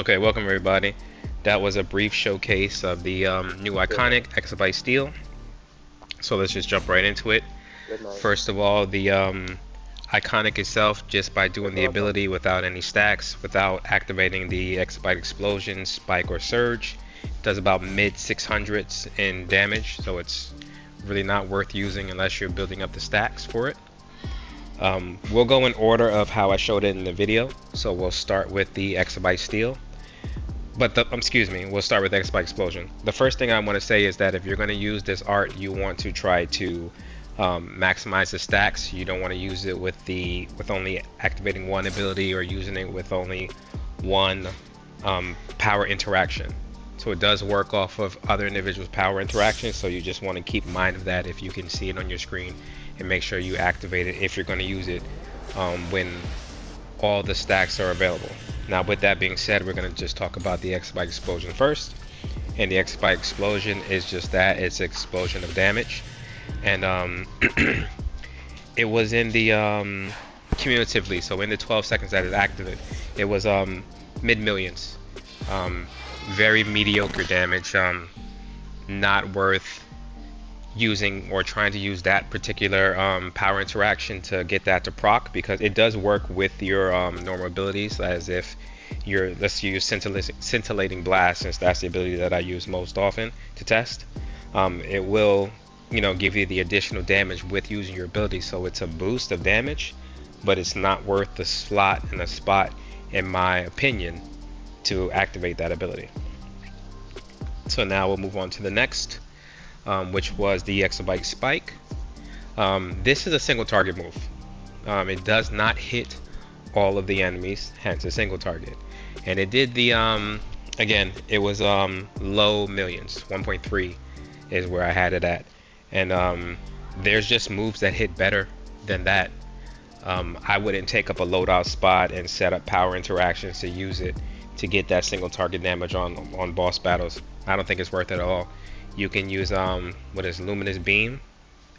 Okay, welcome everybody. That was a brief showcase of the new Good night. iconic Exobyte Steel. So let's just jump right into it. Good night. First of all, the iconic itself, just by doing the Welcome. ability without any stacks, without activating the Exobyte Explosion, Spike, or Surge, does about mid 600s in damage. So it's really not worth using unless you're building up the stacks for it. We'll go in order of how I showed it in the video. So we'll start with the Exobyte Steel. Excuse me, we'll start with Exobyte Explosion. The first thing I want to say is that if you're going to use this art, you want to try to maximize the stacks. You don't want to use it with only activating one ability or using it with only one power interaction. So it does work off of other individuals' power interactions, so you just want to keep in mind of that if you can see it on your screen, and make sure you activate it if you're going to use it when all the stacks are available. Now, with that being said, we're going to just talk about the Exobyte Explosion first. And the Exobyte Explosion is just that, it's an explosion of damage. And it was in the cumulatively, so in the 12 seconds that it activated, it was mid millions. Very mediocre damage, not worth using or trying to use that particular power interaction to get that to proc, because it does work with your normal abilities, as if let's use scintillating blast, since that's the ability that I use most often to test. It will give you the additional damage with using your ability, so it's a boost of damage, but it's not worth the slot and the spot, in my opinion, to activate that ability. So now we'll move on to the next, which was the Exobyte Spike. This is a single target move. It does not hit all of the enemies, hence a single target. And it did the, again, it was low millions, 1.3 is where I had it at. And there's just moves that hit better than that. I wouldn't take up a loadout spot and set up power interactions to use it to get that single target damage on boss battles. I don't think it's worth it at all. You can use Luminous Beam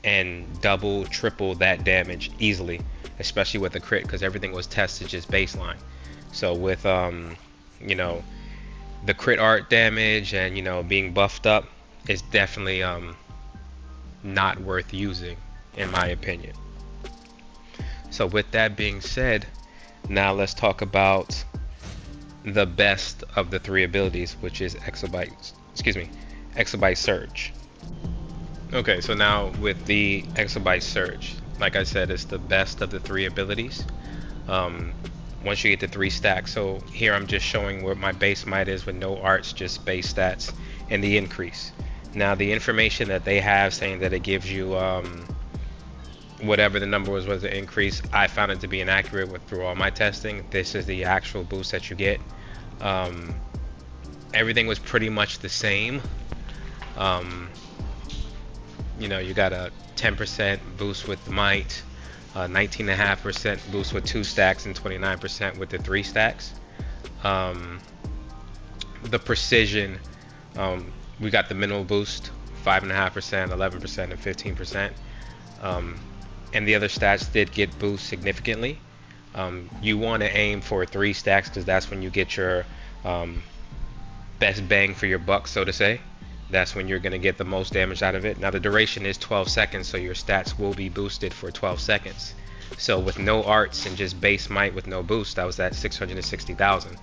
and double, triple that damage easily, especially with a crit, because everything was tested just baseline. So with the crit art damage and being buffed up, it's definitely not worth using, in my opinion. So with that being said, now let's talk about the best of the three abilities, which is Exobyte Surge. Okay, so now with the Exobyte Surge, like I said, it's the best of the three abilities. Once you get to 3 stacks, so here I'm just showing where my base might is with no arts, just base stats and the increase. Now the information that they have saying that it gives you whatever the number was the increase, I found it to be inaccurate through all my testing. This is the actual boost that you get. Everything was pretty much the same. You got a 10% boost with the might, 19.5% boost with 2 stacks, and 29% with the 3 stacks. The precision, we got the minimal boost, 5.5%, 11%, and 15%. And the other stats did get boost significantly. You want to aim for 3 stacks, because that's when you get your best bang for your buck, so to say. That's when you're going to get the most damage out of it. Now the duration is 12 seconds, so your stats will be boosted for 12 seconds. So with no arts and just base might with no boost, I was at 660,000.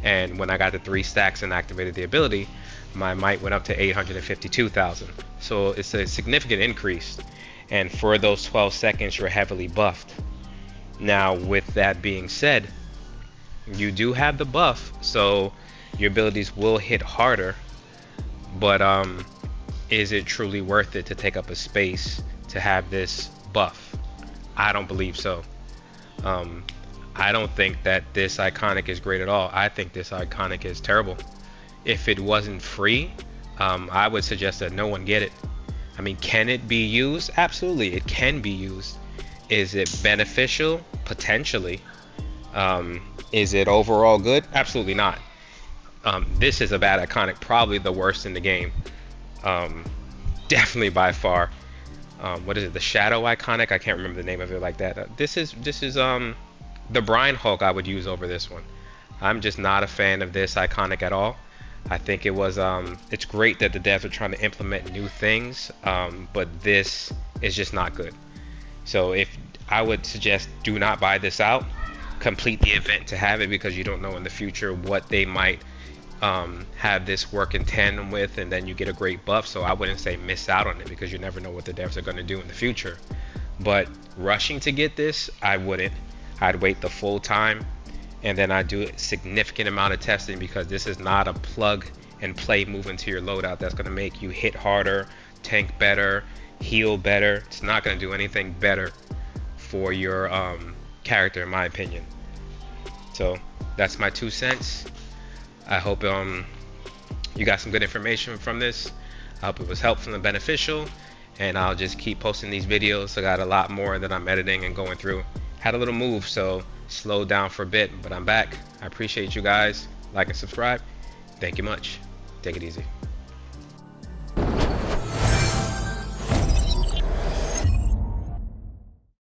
And when I got the 3 stacks and activated the ability, my might went up to 852,000. So it's a significant increase. And for those 12 seconds, you're heavily buffed. Now with that being said, you do have the buff, so your abilities will hit harder. But is it truly worth it to take up a space to have this buff? I don't believe so. I don't think that this iconic is great at all. I think this iconic is terrible. If it wasn't free, I would suggest that no one get it. I mean, can it be used? Absolutely, it can be used. Is it beneficial? Potentially. Is it overall good? Absolutely not. This is a bad iconic, probably the worst in the game. Definitely by far. What is it? The Shadow iconic? I can't remember the name of it like that. This is the Brine Hulk I would use over this one. I'm just not a fan of this iconic at all. I think it was it's great that the devs are trying to implement new things, but this is just not good. So if I would suggest, do not buy this out. Complete the event to have it, because you don't know in the future what they might have this work in tandem with, and then you get a great buff. So I wouldn't say miss out on it, because you never know what the devs are going to do in the future. But rushing to get this, I wouldn't. I'd wait the full time, and then I'd do a significant amount of testing, because this is not a plug and play move into your loadout that's going to make you hit harder, tank better, heal better. It's not going to do anything better for your character, in my opinion. So that's my 2 cents. I hope you got some good information from this. I hope it was helpful and beneficial, and I'll just keep posting these videos. I got a lot more that I'm editing and going through. Had a little move, so slowed down for a bit, but I'm back. I appreciate you guys. Like and subscribe. Thank you much. Take it easy.